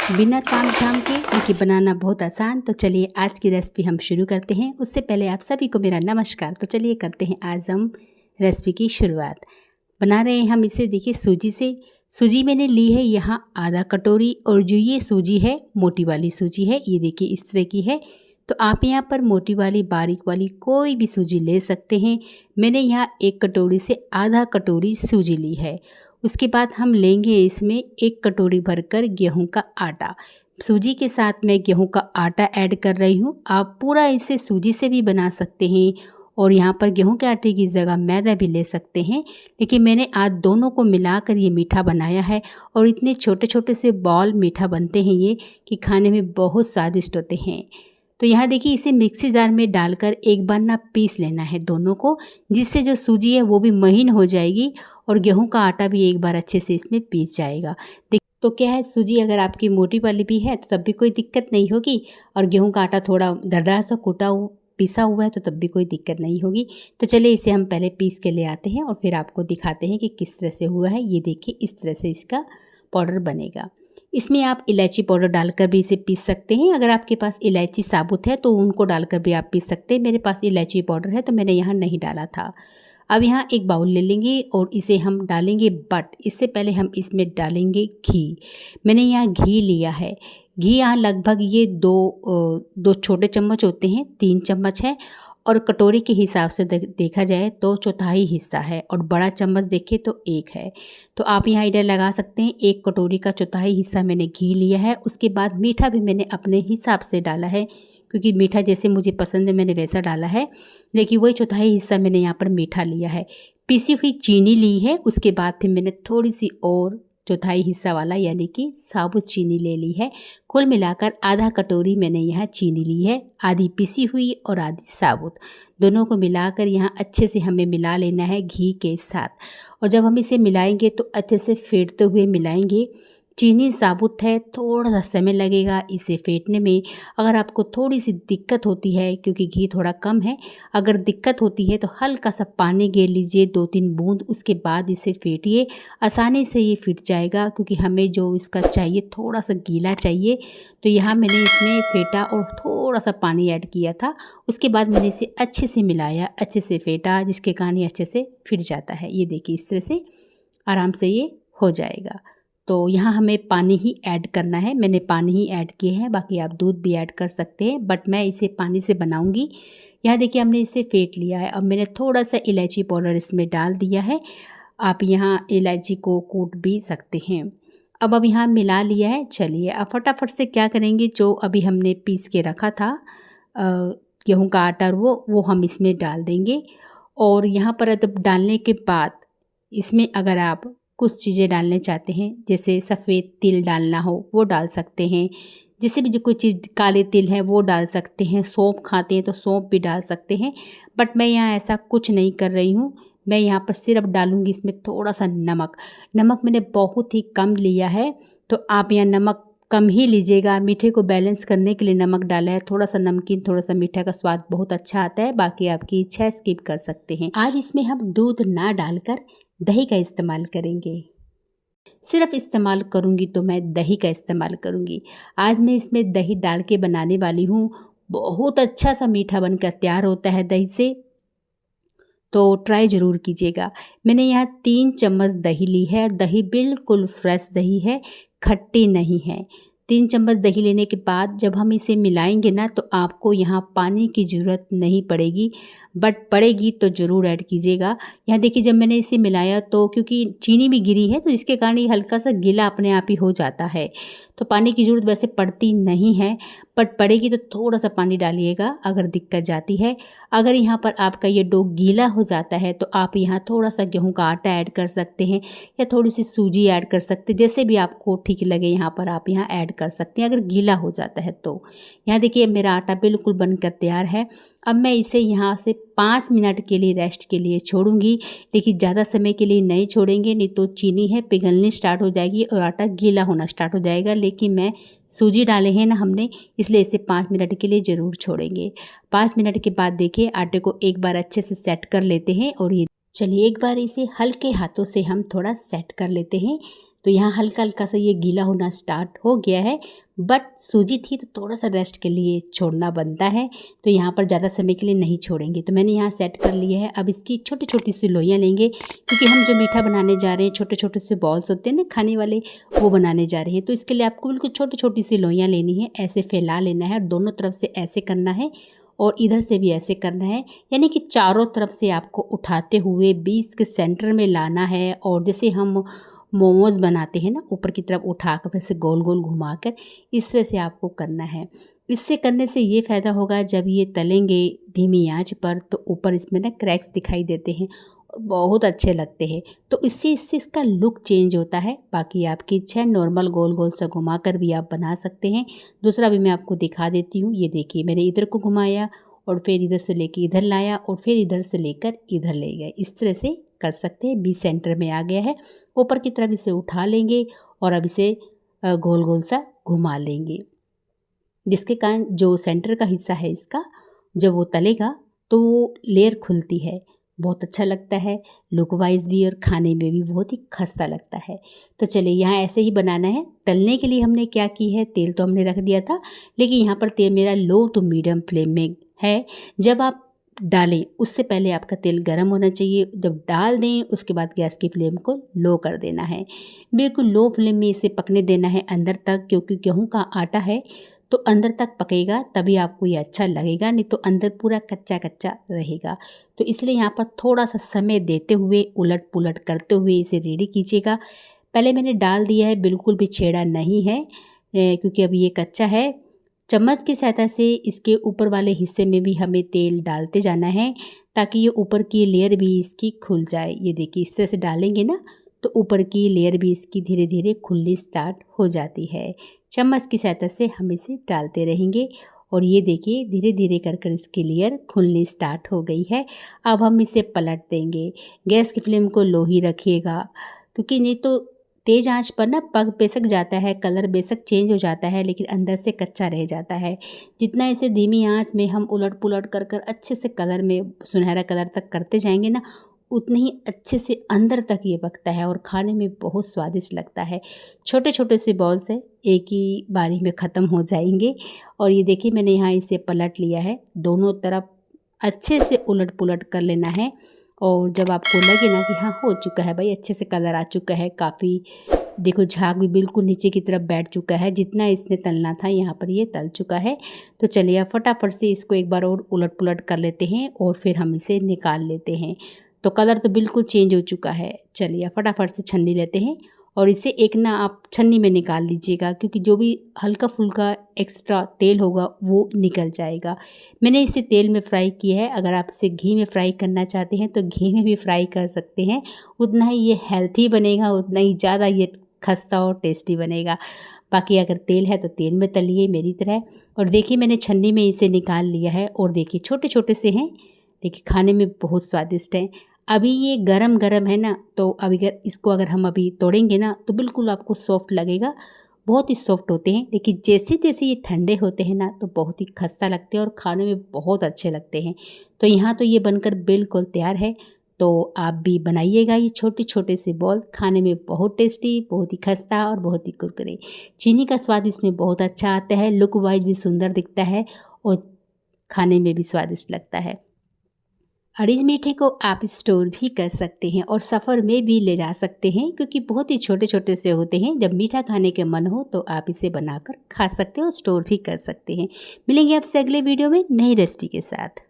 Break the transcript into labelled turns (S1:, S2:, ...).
S1: बिना ताम झाम के इनकी बनाना बहुत आसान। तो चलिए आज की रेसिपी हम शुरू करते हैं। उससे पहले आप सभी को मेरा नमस्कार। तो चलिए करते हैं आज हम रेसिपी की शुरुआत। बना रहे हैं हम इसे, देखिए सूजी से। सूजी मैंने ली है यहाँ आधा कटोरी, और जो ये सूजी है मोटी वाली सूजी है, ये देखिए इस तरह की है। तो आप यहाँ पर मोटी वाली बारीक वाली कोई भी सूजी ले सकते हैं। मैंने यहाँ एक कटोरी से आधा कटोरी सूजी ली है। उसके बाद हम लेंगे इसमें एक कटोरी भरकर गेहूं का आटा। सूजी के साथ मैं गेहूं का आटा ऐड कर रही हूँ। आप पूरा इसे सूजी से भी बना सकते हैं, और यहाँ पर गेहूं के आटे की जगह मैदा भी ले सकते हैं। लेकिन मैंने आज दोनों को मिलाकर ये मीठा बनाया है, और इतने छोटे छोटे से बॉल मीठा बनते हैं ये कि खाने में बहुत स्वादिष्ट होते हैं। तो यहाँ देखिए इसे मिक्सी जार में डालकर एक बार ना पीस लेना है दोनों को, जिससे जो सूजी है वो भी महीन हो जाएगी, और गेहूं का आटा भी एक बार अच्छे से इसमें पीस जाएगा। तो क्या है, सूजी अगर आपकी मोटी वाली भी है तो तब भी कोई दिक्कत नहीं होगी, और गेहूं का आटा थोड़ा दरदरा सा पीसा हुआ है तो तब भी कोई दिक्कत नहीं होगी। तो चलिए इसे हम पहले पीस के ले आते हैं, और फिर आपको दिखाते हैं कि किस तरह से हुआ है। ये देखिए इस तरह से इसका पाउडर बनेगा। इसमें आप इलायची पाउडर डालकर भी इसे पीस सकते हैं। अगर आपके पास इलायची साबुत है तो उनको डालकर भी आप पीस सकते हैं। मेरे पास इलायची पाउडर है तो मैंने यहाँ नहीं डाला था। अब यहाँ एक बाउल ले लेंगे और इसे हम डालेंगे, बट इससे पहले हम इसमें डालेंगे घी। मैंने यहाँ घी लिया है। घी यहाँ लगभग ये दो छोटे चम्मच होते हैं, 3 चम्मच है, और कटोरी के हिसाब से देखा जाए तो चौथाई हिस्सा है, और बड़ा चम्मच देखें तो 1 है। तो आप यहाँ आइडिया लगा सकते हैं, 1 कटोरी का चौथाई हिस्सा मैंने घी लिया है। उसके बाद मीठा भी मैंने अपने हिसाब से डाला है, क्योंकि मीठा जैसे मुझे पसंद है मैंने वैसा डाला है। लेकिन वही चौथाई हिस्सा मैंने यहाँ पर मीठा लिया है। पीसी हुई चीनी ली है। उसके बाद फिर मैंने थोड़ी सी और चौथाई हिस्सा वाला यानी कि साबुत चीनी ले ली है। कुल मिलाकर आधा कटोरी मैंने यहाँ चीनी ली है, आधी पिसी हुई और आधी साबुत। दोनों को मिलाकर यहाँ अच्छे से हमें मिला लेना है घी के साथ। और जब हम इसे मिलाएंगे तो अच्छे से फेंटते हुए मिलाएंगे। चीनी साबुत है, थोड़ा सा समय लगेगा इसे फेंटने में। अगर आपको थोड़ी सी दिक्कत होती है क्योंकि घी थोड़ा कम है, अगर दिक्कत होती है तो हल्का सा पानी गेर लीजिए, 2-3 बूंद। उसके बाद इसे फेंटिए, आसानी से ये फिट जाएगा। क्योंकि हमें जो इसका चाहिए थोड़ा सा गीला चाहिए, तो यहाँ मैंने इसमें फेंटा और थोड़ा सा पानी ऐड किया था। उसके बाद मैंने इसे अच्छे से मिलाया, अच्छे से फेंटा, जिसके कारण ये अच्छे से फिट जाता है। ये देखिए इस तरह से आराम से ये हो जाएगा। तो यहाँ हमें पानी ही ऐड करना है। मैंने पानी ही ऐड किए हैं, बाकी आप दूध भी ऐड कर सकते हैं, बट मैं इसे पानी से बनाऊंगी। यहाँ देखिए हमने इसे फेंट लिया है। अब मैंने थोड़ा सा इलायची पाउडर इसमें डाल दिया है। आप यहाँ इलायची को कूट भी सकते हैं। अब यहाँ मिला लिया है। चलिए अब फटाफट से क्या करेंगे, जो अभी हमने पीस के रखा था गेहूँ का आटा, वो हम इसमें डाल देंगे। और यहाँ पर अब डालने के बाद इसमें अगर आप कुछ चीज़ें डालने चाहते हैं, जैसे सफ़ेद तिल डालना हो वो डाल सकते हैं। जैसे भी जो कोई चीज़ काले तिल है वो डाल सकते हैं। सौंफ खाते हैं तो सौंफ भी डाल सकते हैं, बट मैं यहाँ ऐसा कुछ नहीं कर रही हूँ। मैं यहाँ पर सिर्फ डालूँगी इसमें थोड़ा सा नमक। नमक मैंने बहुत ही कम लिया है, तो आप यहाँ नमक कम ही लीजिएगा। मीठे को बैलेंस करने के लिए नमक डाला है। थोड़ा सा नमकीन, थोड़ा सा मीठा का स्वाद बहुत अच्छा आता है। बाकी आपकी इच्छा है, स्किप कर सकते हैं। आज इसमें हम दूध ना डालकर दही का इस्तेमाल करेंगे। सिर्फ इस्तेमाल करूंगी तो मैं दही का इस्तेमाल करूंगी। आज मैं इसमें दही डाल के बनाने वाली हूँ। बहुत अच्छा सा मीठा बनकर तैयार होता है दही से, तो ट्राई ज़रूर कीजिएगा। मैंने यहाँ 3 चम्मच दही ली है। दही बिल्कुल फ्रेश दही है, खट्टी नहीं है। 3 चम्मच दही लेने के बाद जब हम इसे मिलाएंगे ना, तो आपको यहाँ पानी की ज़रूरत नहीं पड़ेगी, बट पड़ेगी तो ज़रूर ऐड कीजिएगा। यहाँ देखिए जब मैंने इसे मिलाया तो क्योंकि चीनी भी गिरी है, तो जिसके कारण ये हल्का सा गीला अपने आप ही हो जाता है। तो पानी की ज़रूरत वैसे पड़ती नहीं है, बट पड़ेगी तो थोड़ा सा पानी डालिएगा अगर दिक्कत जाती है। अगर यहाँ पर आपका ये डो गीला हो जाता है तो आप यहाँ थोड़ा सा गेहूं का आटा ऐड कर सकते हैं, या थोड़ी सी सूजी ऐड कर सकते हैं, जैसे भी आपको ठीक लगे यहाँ पर आप यहाँ ऐड कर सकते हैं अगर गीला हो जाता है तो। यहाँ देखिए मेरा आटा बिल्कुल बनकर तैयार है। अब मैं इसे यहाँ से 5 मिनट के लिए रेस्ट के लिए छोड़ूंगी, लेकिन ज़्यादा समय के लिए नहीं छोड़ेंगे, नहीं तो चीनी है पिघलनी स्टार्ट हो जाएगी और आटा गीला होना स्टार्ट हो जाएगा। लेकिन मैं सूजी डाले हैं ना हमने, इसलिए इसे 5 मिनट के लिए ज़रूर छोड़ेंगे। 5 मिनट के बाद देखिए आटे को एक बार अच्छे से सेट कर लेते हैं। और ये चलिए एक बार इसे हल्के हाथों से हम थोड़ा सेट कर लेते हैं। तो यहाँ हल्का हल्का सा ये गीला होना स्टार्ट हो गया है, बट सूजी थी तो थोड़ा सा रेस्ट के लिए छोड़ना बनता है। तो यहाँ पर ज़्यादा समय के लिए नहीं छोड़ेंगे। तो मैंने यहाँ सेट कर लिया है। अब इसकी छोटी छोटी सी लोइयाँ लेंगे, क्योंकि हम जो मीठा बनाने जा रहे हैं, छोटे छोटे से बॉल्स होते हैं ना खाने वाले, वो बनाने जा रहे हैं। तो इसके लिए आपको बिल्कुल छोटी छोटी सी लोइयाँ लेनी है, ऐसे फैला लेना है और दोनों तरफ से ऐसे करना है और इधर से भी ऐसे करना है, यानी कि चारों तरफ से आपको उठाते हुए बीच के सेंटर में लाना है। और जैसे हम मोमोज़ बनाते हैं ना, ऊपर की तरफ उठाकर फिर से गोल गोल घुमाकर, इस तरह से आपको करना है। इससे करने से ये फ़ायदा होगा, जब ये तलेंगे धीमी आंच पर तो ऊपर इसमें ना क्रैक्स दिखाई देते हैं और बहुत अच्छे लगते हैं। तो इससे इसका लुक चेंज होता है। बाकी आपकी इच्छा है, नॉर्मल गोल गोल सा घुमा कर भी आप बना सकते हैं। दूसरा भी मैं आपको दिखा देती हूँ। ये देखिए, मैंने इधर को घुमाया और फिर इधर से लेके इधर लाया और फिर इधर से लेकर इधर ले गए। इस तरह से कर सकते हैं। बी सेंटर में आ गया है। ऊपर की तरफ इसे उठा लेंगे और अब इसे गोल गोल सा घुमा लेंगे, जिसके कारण जो सेंटर का हिस्सा है इसका, जब वो तलेगा तो वो लेयर खुलती है, बहुत अच्छा लगता है लुक वाइज भी और खाने में भी बहुत ही खस्ता लगता है। तो चलिए, यहाँ ऐसे ही बनाना है। तलने के लिए हमने क्या की है, तेल तो हमने रख दिया था, लेकिन यहाँ पर तेल मेरा लो टू मीडियम फ्लेम में है। जब आप डालें उससे पहले आपका तेल गर्म होना चाहिए। जब डाल दें उसके बाद गैस की फ्लेम को लो कर देना है। बिल्कुल लो फ्लेम में इसे पकने देना है अंदर तक, क्योंकि गेहूं का आटा है तो अंदर तक पकेगा तभी आपको ये अच्छा लगेगा, नहीं तो अंदर पूरा कच्चा कच्चा रहेगा। तो इसलिए यहाँ पर थोड़ा सा समय देते हुए, उलट पुलट करते हुए इसे रेडी कीजिएगा। पहले मैंने डाल दिया है, बिल्कुल भी छेड़ा नहीं है, क्योंकि अभी ये कच्चा है। चम्मच की सहायता से इसके ऊपर वाले हिस्से में भी हमें तेल डालते जाना है, ताकि ये ऊपर की लेयर भी इसकी खुल जाए। ये देखिए, इस तरह से डालेंगे ना तो ऊपर की लेयर भी इसकी धीरे धीरे खुलनी स्टार्ट हो जाती है। चम्मच की सहायता से हम इसे डालते रहेंगे और ये देखिए धीरे धीरे कर इसकी लेयर खुलनी स्टार्ट हो गई है। अब हम इसे पलट देंगे। गैस की फ्लेम को लो ही रखिएगा, क्योंकि नहीं तो तेज़ आंच पर ना पक बेशक जाता है, कलर बेशक चेंज हो जाता है, लेकिन अंदर से कच्चा रह जाता है। जितना इसे धीमी आंच में हम उलट पुलट कर अच्छे से कलर में सुनहरा कलर तक करते जाएंगे ना, उतने ही अच्छे से अंदर तक ये पकता है और खाने में बहुत स्वादिष्ट लगता है। छोटे छोटे से बॉल से एक ही बारी में ख़त्म हो जाएंगे। और ये देखिए, मैंने यहाँ इसे पलट लिया है। दोनों तरफ अच्छे से उलट पुलट कर लेना है। और जब आपको लगे ना कि हाँ हो चुका है भाई, अच्छे से कलर आ चुका है, काफ़ी देखो झाग भी बिल्कुल नीचे की तरफ बैठ चुका है, जितना इसने तलना था यहाँ पर ये तल चुका है। तो चलिए अब फटाफट से इसको एक बार और उलट पुलट कर लेते हैं और फिर हम इसे निकाल लेते हैं। तो कलर तो बिल्कुल चेंज हो चुका है। चलिए फटाफट से छन्नी लेते हैं और इसे एक ना आप छन्नी में निकाल लीजिएगा, क्योंकि जो भी हल्का फुल्का एक्स्ट्रा तेल होगा वो निकल जाएगा। मैंने इसे तेल में फ्राई किया है। अगर आप इसे घी में फ्राई करना चाहते हैं तो घी में भी फ्राई कर सकते हैं। उतना ही ये हेल्थी बनेगा, उतना ही ज़्यादा ये खस्ता और टेस्टी बनेगा। बाकी अगर तेल है तो तेल में तलिए मेरी तरह। और देखिए, मैंने छन्नी में इसे निकाल लिया है और देखिए छोटे छोटे से हैं, लेकिन खाने में बहुत स्वादिष्ट हैं। अभी ये गरम गरम है ना, तो अभी इसको अगर हम अभी तोड़ेंगे ना तो बिल्कुल आपको सॉफ्ट लगेगा, बहुत ही सॉफ्ट होते हैं। लेकिन जैसे जैसे ये ठंडे होते हैं ना तो बहुत ही खस्ता लगते हैं और खाने में बहुत अच्छे लगते हैं। तो यहाँ तो ये बनकर बिल्कुल तैयार है। तो आप भी बनाइएगा ये छोटे छोटे से बॉल, खाने में बहुत टेस्टी, बहुत ही खस्ता और बहुत ही कुरकुरे। चीनी का स्वाद इसमें बहुत अच्छा आता है, लुक वाइज भी सुंदर दिखता है और खाने में भी स्वादिष्ट लगता है। और इस मीठे को आप स्टोर भी कर सकते हैं और सफ़र में भी ले जा सकते हैं, क्योंकि बहुत ही छोटे छोटे से होते हैं। जब मीठा खाने के मन हो तो आप इसे बनाकर खा सकते हैं और स्टोर भी कर सकते हैं। मिलेंगे आपसे अगले वीडियो में नई रेसिपी के साथ।